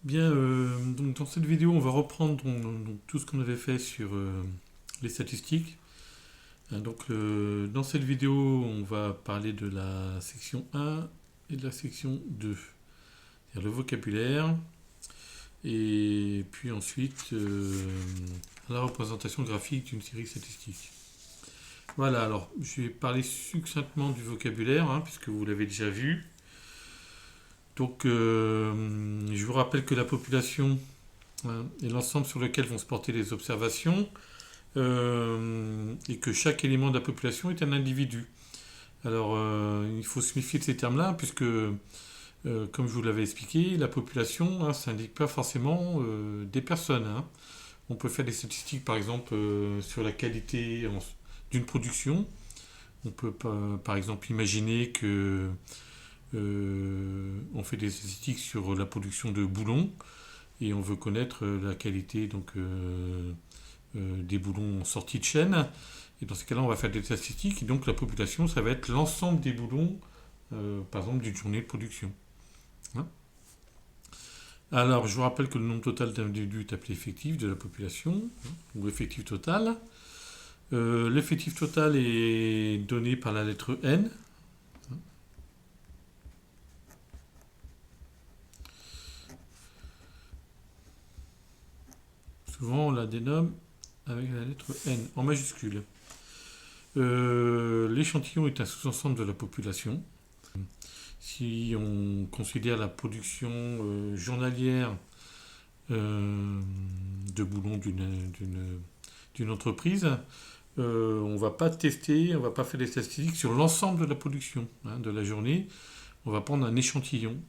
Bien, donc dans cette vidéo, on va reprendre tout ce qu'on avait fait sur les statistiques. Dans cette vidéo, on va parler de la section 1 et de la section 2, c'est-à-dire le vocabulaire, et puis ensuite la représentation graphique d'une série statistique. Voilà, alors je vais parler succinctement du vocabulaire, puisque vous l'avez déjà vu. Donc, je vous rappelle que la population est l'ensemble sur lequel vont se porter les observations et que chaque élément de la population est un individu. Alors, il faut se méfier de ces termes-là puisque, comme je vous l'avais expliqué, la population, ça n'indique pas forcément des personnes. On peut faire des statistiques, par exemple, sur la qualité d'une production. On peut, par exemple, imaginer que on fait des statistiques sur la production de boulons et on veut connaître la qualité des boulons en sortie de chaîne. Et dans ce cas-là, on va faire des statistiques. Et donc la population, ça va être l'ensemble des boulons, par exemple, d'une journée de production. Hein. Alors, je vous rappelle que le nombre total d'individus est appelé effectif de la population, ou effectif total. L'effectif total est donné par la lettre N. Souvent, on la dénomme avec la lettre N en majuscule. L'échantillon est un sous-ensemble de la population. Si on considère la production journalière de boulons d'une entreprise, on ne va pas tester, on ne va pas faire des statistiques sur l'ensemble de la production de la journée. On va prendre un échantillon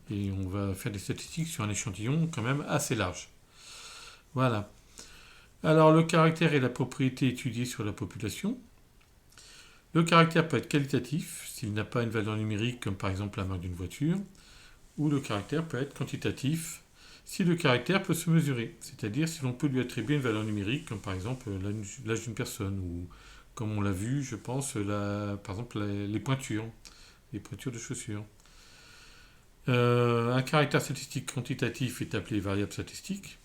et on va faire des statistiques sur un échantillon quand même assez large. Voilà. Alors le caractère est la propriété étudiée sur la population. Le caractère peut être qualitatif s'il n'a pas une valeur numérique comme par exemple la marque d'une voiture, ou le caractère peut être quantitatif si le caractère peut se mesurer, c'est-à-dire si l'on peut lui attribuer une valeur numérique comme par exemple l'âge d'une personne, ou comme on l'a vu, je pense, par exemple les pointures de chaussures. Un caractère statistique quantitatif est appelé variable statistique,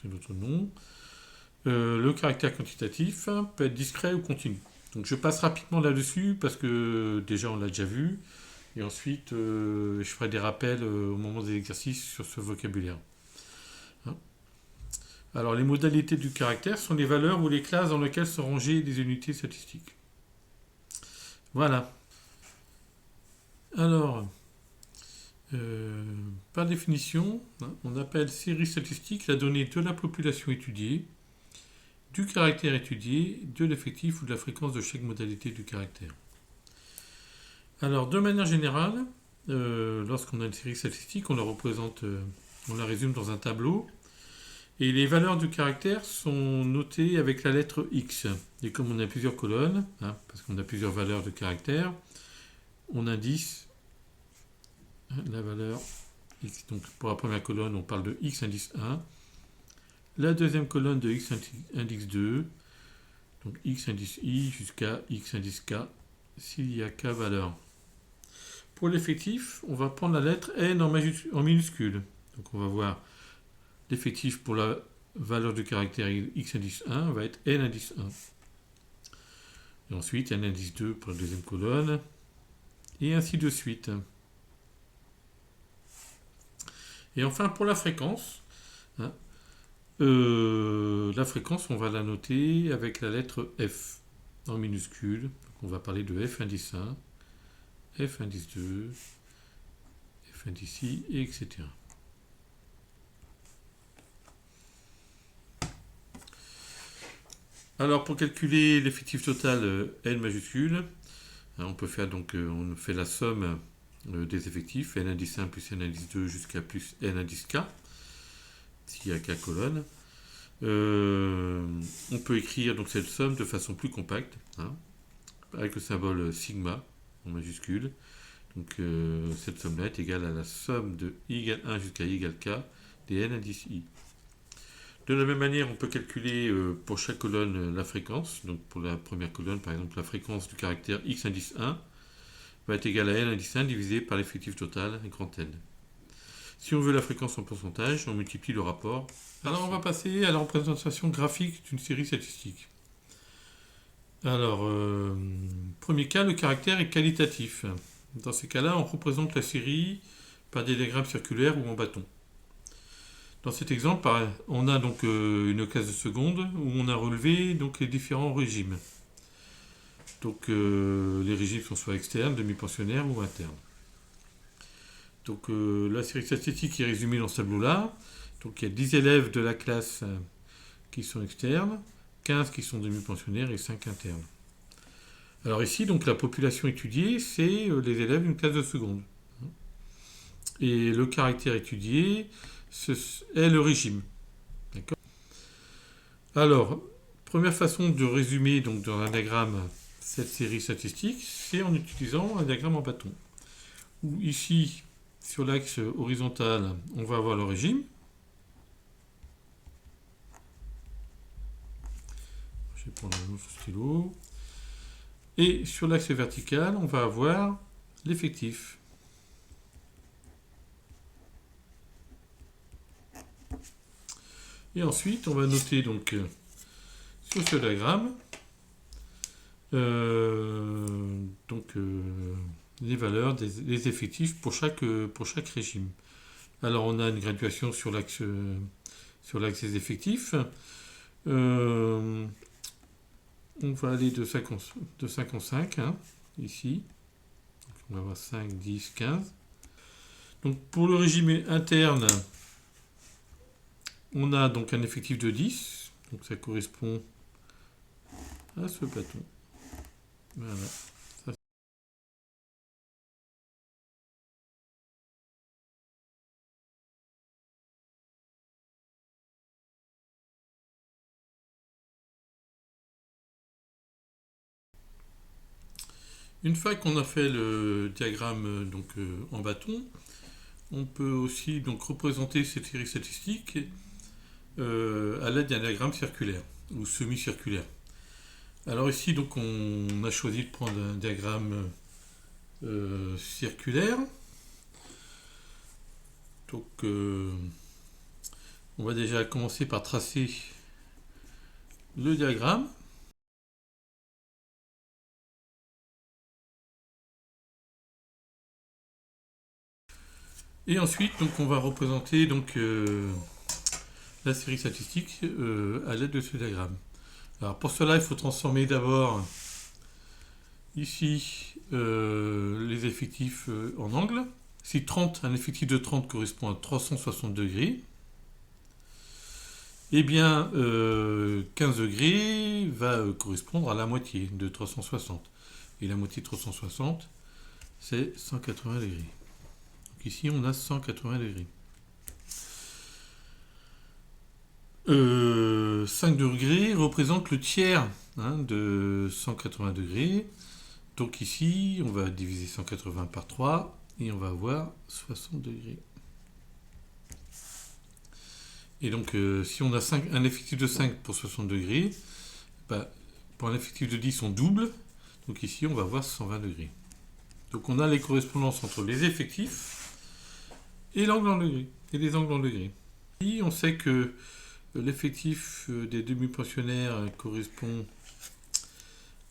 c'est notre nom. Le caractère quantitatif peut être discret ou continu. Donc je passe rapidement là-dessus parce que déjà on l'a déjà vu. Et ensuite je ferai des rappels au moment des exercices sur ce vocabulaire. Alors les modalités du caractère sont les valeurs ou les classes dans lesquelles sont rangées les unités statistiques. Voilà. Alors, par définition, on appelle série statistique la donnée de la population étudiée, du caractère étudié, de l'effectif ou de la fréquence de chaque modalité du caractère. Alors, de manière générale, lorsqu'on a une série statistique, on la représente, on la résume dans un tableau, et les valeurs du caractère sont notées avec la lettre X. Et comme on a plusieurs colonnes, parce qu'on a plusieurs valeurs de caractère, on indice la valeur X. Donc, pour la première colonne, on parle de X indice 1. La deuxième colonne de X indice 2, donc X indice I jusqu'à X indice K, s'il y a K valeurs. Pour l'effectif, on va prendre la lettre N en minuscule. Donc on va voir l'effectif pour la valeur du caractère X indice 1 va être N indice 1. Et ensuite N indice 2 pour la deuxième colonne, et ainsi de suite. Et enfin pour la fréquence, la fréquence, on va la noter avec la lettre F en minuscule. Donc on va parler de F indice 1, F indice 2, F indice I, etc. Alors pour calculer l'effectif total N majuscule, on peut faire donc on fait la somme des effectifs N indice 1 plus N indice 2 jusqu'à plus N indice K. S'il y a K colonnes. On peut écrire donc cette somme de façon plus compacte, avec le symbole sigma en majuscule. Donc cette somme-là est égale à la somme de I égale 1 jusqu'à I égale K des N indice I. De la même manière, on peut calculer pour chaque colonne la fréquence. Donc pour la première colonne, par exemple, la fréquence du caractère X indice 1 va être égale à N indice 1 divisé par l'effectif total, grand N. Si on veut la fréquence en pourcentage, on multiplie le rapport. Alors on va passer à la représentation graphique d'une série statistique. Alors, premier cas, le caractère est qualitatif. Dans ces cas-là, on représente la série par des diagrammes circulaires ou en bâton. Dans cet exemple, on a donc une classe de seconde où on a relevé donc les différents régimes. Donc les régimes sont soit externes, demi-pensionnaires ou internes. Donc la série statistique est résumée dans ce tableau-là. Donc il y a 10 élèves de la classe qui sont externes, 15 qui sont demi-pensionnaires et 5 internes. Alors ici, donc la population étudiée, c'est les élèves d'une classe de seconde. Et le caractère étudié est le régime. D'accord ? Alors, première façon de résumer donc, dans un diagramme cette série statistique, c'est en utilisant un diagramme en bâton. Où ici, sur l'axe horizontal, on va avoir le régime. Je vais prendre un autre stylo. Et sur l'axe vertical, on va avoir l'effectif. Et ensuite, on va noter donc sur ce diagramme les valeurs des effectifs pour chaque régime. Alors, on a une graduation sur l'axe des effectifs. On va aller de 5 en 5, hein, ici. Donc, on va avoir 5, 10, 15. Donc, pour le régime interne, on a donc un effectif de 10, donc ça correspond à ce bâton. Voilà. Ça. Une fois qu'on a fait le diagramme donc, en bâton, on peut aussi donc, représenter cette série statistique à l'aide d'un diagramme circulaire ou semi-circulaire. Alors ici, donc, on a choisi de prendre un diagramme circulaire. Donc, on va déjà commencer par tracer le diagramme. Et ensuite, donc, on va représenter donc, la série statistique à l'aide de ce diagramme. Alors pour cela, il faut transformer d'abord ici les effectifs en angle. Si 30, un effectif de 30 correspond à 360 degrés, eh bien 15 degrés va correspondre à la moitié de 360. Et la moitié de 360, c'est 180 degrés. Donc ici, on a 180 degrés. 5 degrés représente le tiers de 180 degrés. Donc ici, on va diviser 180 par 3 et on va avoir 60 degrés. Et donc, si on a un effectif de 5 pour 60 degrés, pour un effectif de 10, on double. Donc ici, on va avoir 120 degrés. Donc on a les correspondances entre les effectifs et l'angle en degrés, et les angles en degrés. Ici, on sait que l'effectif des demi-pensionnaires correspond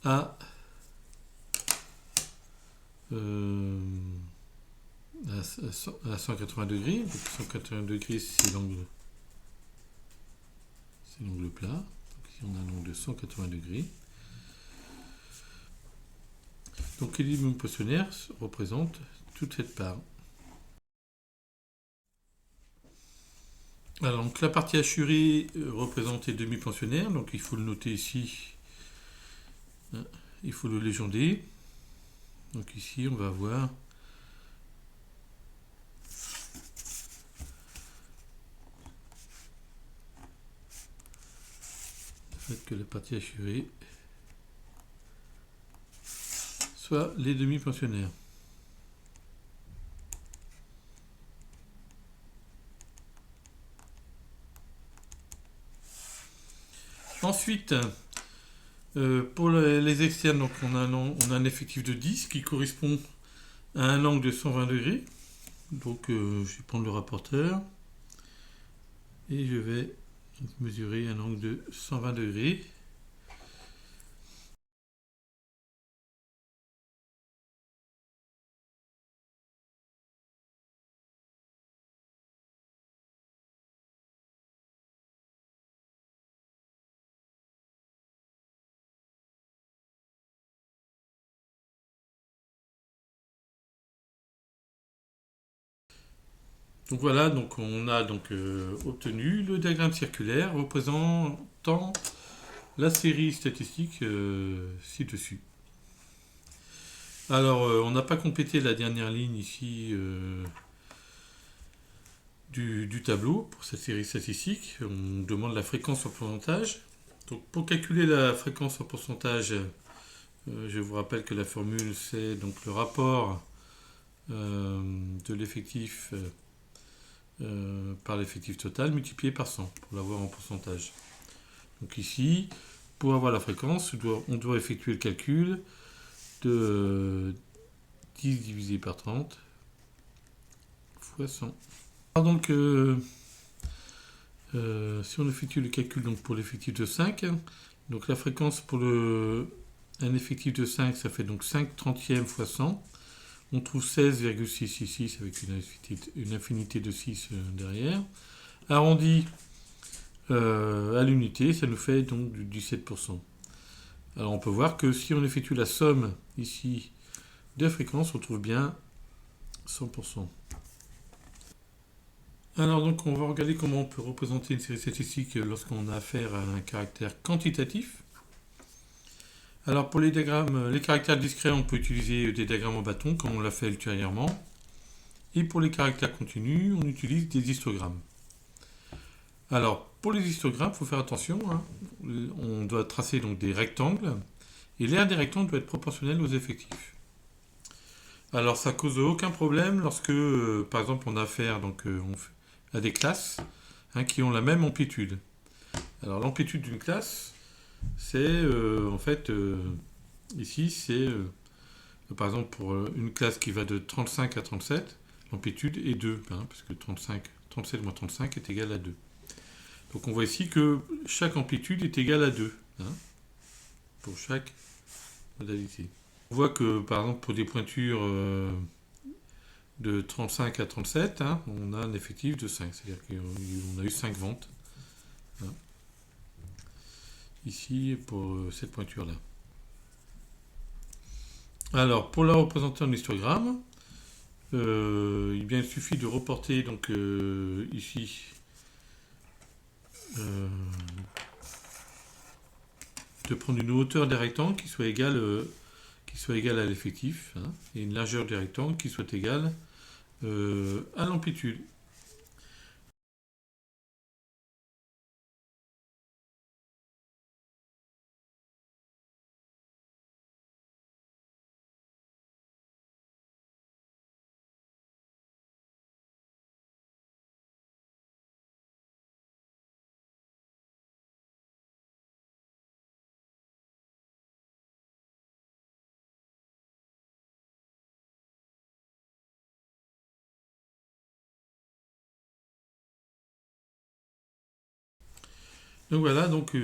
à 180 degrés. Donc 180 degrés, c'est l'angle plat. Donc ici, on a un angle de 180 degrés. Donc les demi-pensionnaires représentent toute cette part. Alors, donc, la partie assurée représente les demi-pensionnaires, donc il faut le noter ici, il faut le légender. Donc ici, on va avoir le fait que la partie assurée soit les demi-pensionnaires. Ensuite, pour les externes, donc on a un effectif de 10 qui correspond à un angle de 120 degrés. Donc je vais prendre le rapporteur et je vais mesurer un angle de 120 degrés. Donc voilà, donc on a donc obtenu le diagramme circulaire représentant la série statistique ci-dessus. Alors on n'a pas complété la dernière ligne ici du tableau pour cette série statistique. On demande la fréquence en pourcentage. Donc pour calculer la fréquence en pourcentage, je vous rappelle que la formule c'est donc le rapport de l'effectif par l'effectif total multiplié par 100 pour l'avoir en pourcentage. Donc ici, pour avoir la fréquence, on doit effectuer le calcul de 10 divisé par 30 fois 100. Alors donc, si on effectue le calcul donc, pour l'effectif de 5, donc la fréquence pour un effectif de 5, ça fait donc 5 trentièmes fois 100. On trouve 16,666 avec une infinité de 6 derrière. Arrondi à l'unité, ça nous fait donc du 17%. Alors on peut voir que si on effectue la somme ici des fréquences, on trouve bien 100%. Alors donc on va regarder comment on peut représenter une série statistique lorsqu'on a affaire à un caractère quantitatif. Alors pour les caractères discrets, on peut utiliser des diagrammes en bâton comme on l'a fait ultérieurement. Et pour les caractères continus, on utilise des histogrammes. Alors pour les histogrammes, il faut faire attention. On doit tracer donc des rectangles. Et l'aire des rectangles doit être proportionnelle aux effectifs. Alors ça cause aucun problème lorsque, par exemple, on a affaire à des classes qui ont la même amplitude. Alors l'amplitude d'une classe, c'est en fait, ici, c'est par exemple pour une classe qui va de 35 à 37, l'amplitude est 2, puisque 37 moins 35 est égal à 2. Donc on voit ici que chaque amplitude est égale à 2, pour chaque modalité. On voit que par exemple pour des pointures de 35 à 37, on a un effectif de 5, c'est-à-dire qu'on a eu 5 ventes. Ici pour cette pointure-là. Alors, pour la représenter en histogramme, il suffit de reporter donc ici de prendre une hauteur des rectangles qui soit égale à l'effectif et une largeur des rectangles qui soit égale à l'amplitude. Donc voilà, donc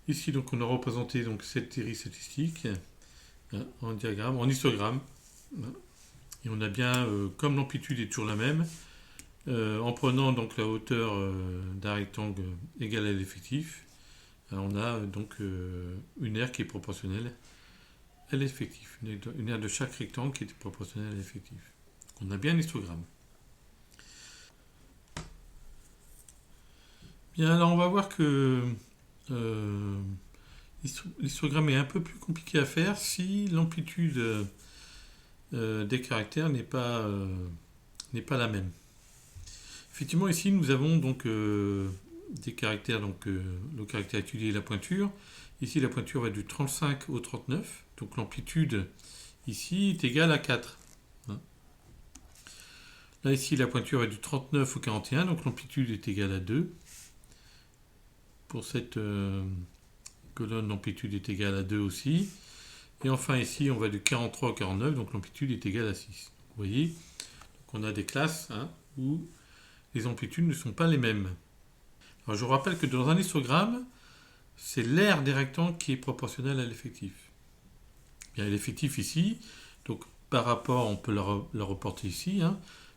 ici donc on a représenté donc cette série statistique en diagramme, en histogramme. Et on a bien, comme l'amplitude est toujours la même, en prenant donc la hauteur d'un rectangle égale à l'effectif, on a donc une aire qui est proportionnelle à l'effectif, une aire de chaque rectangle qui est proportionnelle à l'effectif. On a bien un histogramme. Bien, alors on va voir que l'histogramme est un peu plus compliqué à faire si l'amplitude des caractères n'est pas la même. Effectivement, ici nous avons donc des caractères, donc le caractère étudié et la pointure. Ici la pointure va du 35 au 39, donc l'amplitude ici est égale à 4. Là ici la pointure est du 39 au 41, donc l'amplitude est égale à 2. Pour cette colonne, l'amplitude est égale à 2 aussi. Et enfin ici, on va du 43 au 49, donc l'amplitude est égale à 6. Vous voyez, qu'on a des classes où les amplitudes ne sont pas les mêmes. Alors je vous rappelle que dans un histogramme, c'est l'aire des rectangles qui est proportionnelle à l'effectif. Il y a l'effectif ici, donc par rapport, on peut le reporter ici,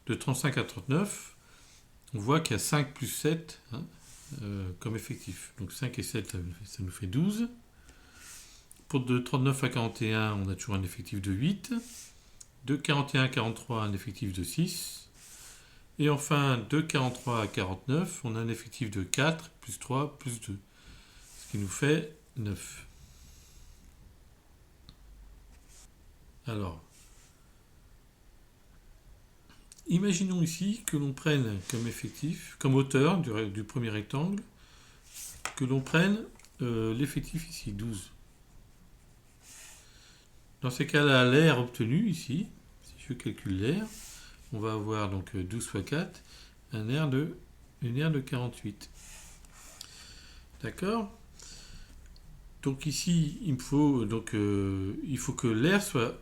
de 35 à 39, on voit qu'il y a 5 plus 7 comme effectif. Donc 5 et 7, ça nous fait 12. Pour de 39 à 41, on a toujours un effectif de 8. De 41 à 43, un effectif de 6. Et enfin, de 43 à 49, on a un effectif de 4, plus 3, plus 2. Ce qui nous fait 9. Alors, imaginons ici que l'on prenne comme effectif, comme hauteur du premier rectangle, que l'on prenne l'effectif ici, 12. Dans ces cas-là, l'aire obtenue ici, si je calcule l'aire, on va avoir donc 12 fois 4, une aire de 48. D'accord? Donc ici, il faut que l'aire soit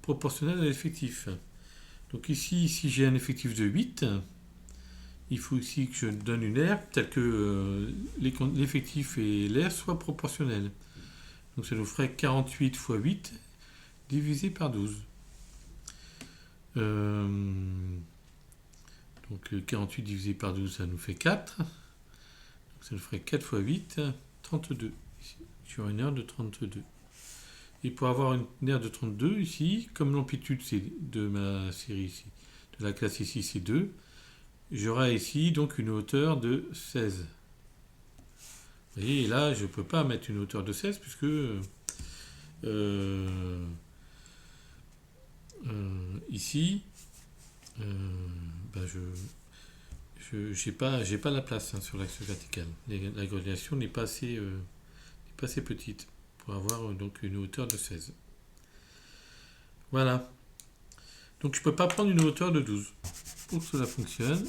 proportionnelle à l'effectif. Donc ici, si j'ai un effectif de 8, il faut aussi que je donne une aire telle que l'effectif et l'aire soient proportionnels. Donc ça nous ferait 48 fois 8 divisé par 12. Donc 48 divisé par 12, ça nous fait 4. Donc ça nous ferait 4 fois 8, 32. Ici, sur une aire de 32. Et pour avoir une aire de 32 ici, comme l'amplitude de ma série ici, de la classe ici, c'est 2, j'aurai ici donc une hauteur de 16. Vous voyez, et là, je ne peux pas mettre une hauteur de 16 puisque ici, j'ai pas la place sur l'axe vertical. La gradation n'est pas assez petite pour avoir donc une hauteur de 16. Voilà. Donc je ne peux pas prendre une hauteur de 12. Pour que cela fonctionne,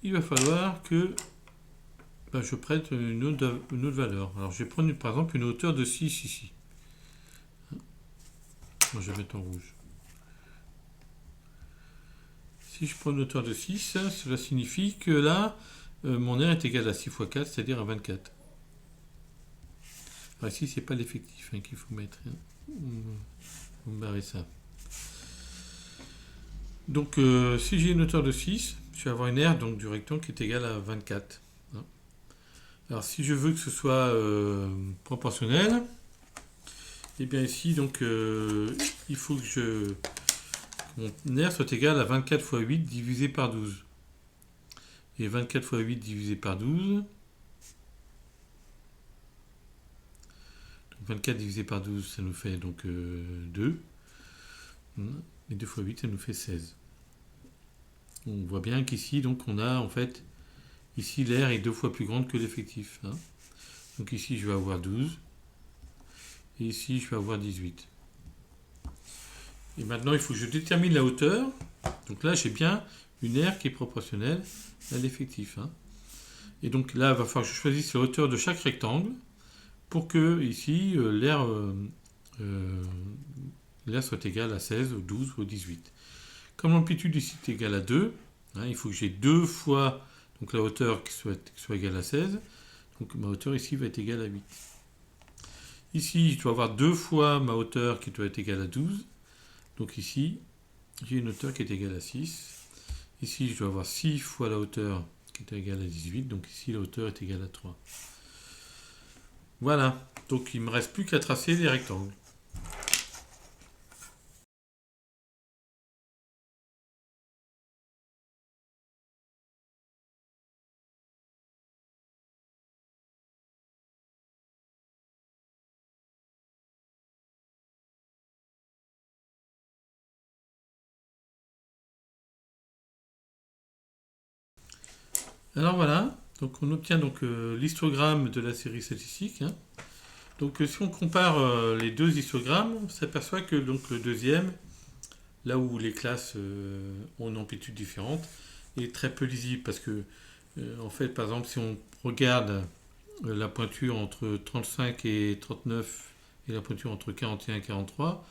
il va falloir que je prête une autre valeur. Alors je vais prendre par exemple une hauteur de 6 ici. Bon, je vais mettre en rouge. Si je prends une hauteur de 6, cela signifie que là, mon aire est égal à 6 fois 4, c'est-à-dire à 24. Alors ici, c'est pas l'effectif qu'il faut mettre. Vous me barrez ça. Donc, si j'ai une hauteur de 6, je vais avoir une aire donc, du rectangle qui est égale à 24. Alors, si je veux que ce soit proportionnel, et bien ici, donc, il faut que mon aire soit égale à 24 fois 8 divisé par 12. Et 24 fois 8 divisé par 12. Donc 24 divisé par 12, ça nous fait donc 2. Et 2 fois 8, ça nous fait 16. On voit bien qu'ici, donc, on a en fait, ici, l'aire est 2 fois plus grande que l'effectif. Donc ici, je vais avoir 12. Et ici, je vais avoir 18. Et maintenant, il faut que je détermine la hauteur. Donc là, j'ai bien une aire qui est proportionnelle à l'effectif. Et donc là, il va falloir que je choisisse la hauteur de chaque rectangle pour que, ici, l'aire soit égale à 16, au 12 ou au 18. Comme l'amplitude ici est égale à 2, il faut que j'ai 2 fois donc, la hauteur qui soit égale à 16. Donc ma hauteur ici va être égale à 8. Ici, je dois avoir 2 fois ma hauteur qui doit être égale à 12. Donc ici, j'ai une hauteur qui est égale à 6. Ici, je dois avoir 6 fois la hauteur qui est égale à 18. Donc ici, la hauteur est égale à 3. Voilà. Donc il ne me reste plus qu'à tracer les rectangles. Alors voilà, donc on obtient donc l'histogramme de la série statistique. Donc si on compare les deux histogrammes, on s'aperçoit que donc, le deuxième, là où les classes ont une amplitude différente, est très peu lisible parce que en fait, par exemple, si on regarde la pointure entre 35 et 39 et la pointure entre 41 et 43,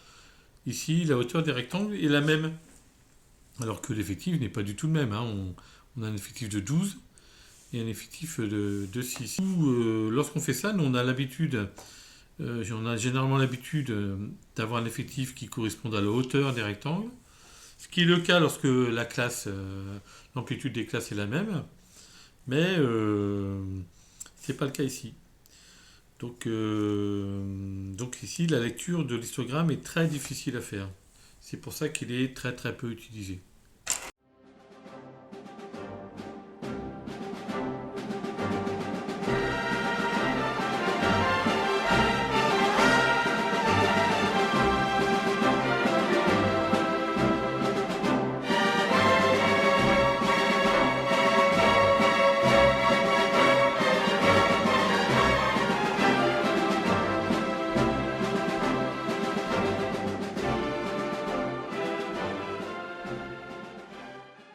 Ici, la hauteur des rectangles est la même, alors que l'effectif n'est pas du tout le même. Hein. On a un effectif de 12 et un effectif de 6. Lorsqu'on fait ça, nous, on a généralement l'habitude d'avoir un effectif qui correspond à la hauteur des rectangles, ce qui est le cas lorsque l'amplitude des classes est la même, mais c'est pas le cas ici. Donc ici, la lecture de l'histogramme est très difficile à faire. C'est pour ça qu'il est très très peu utilisé.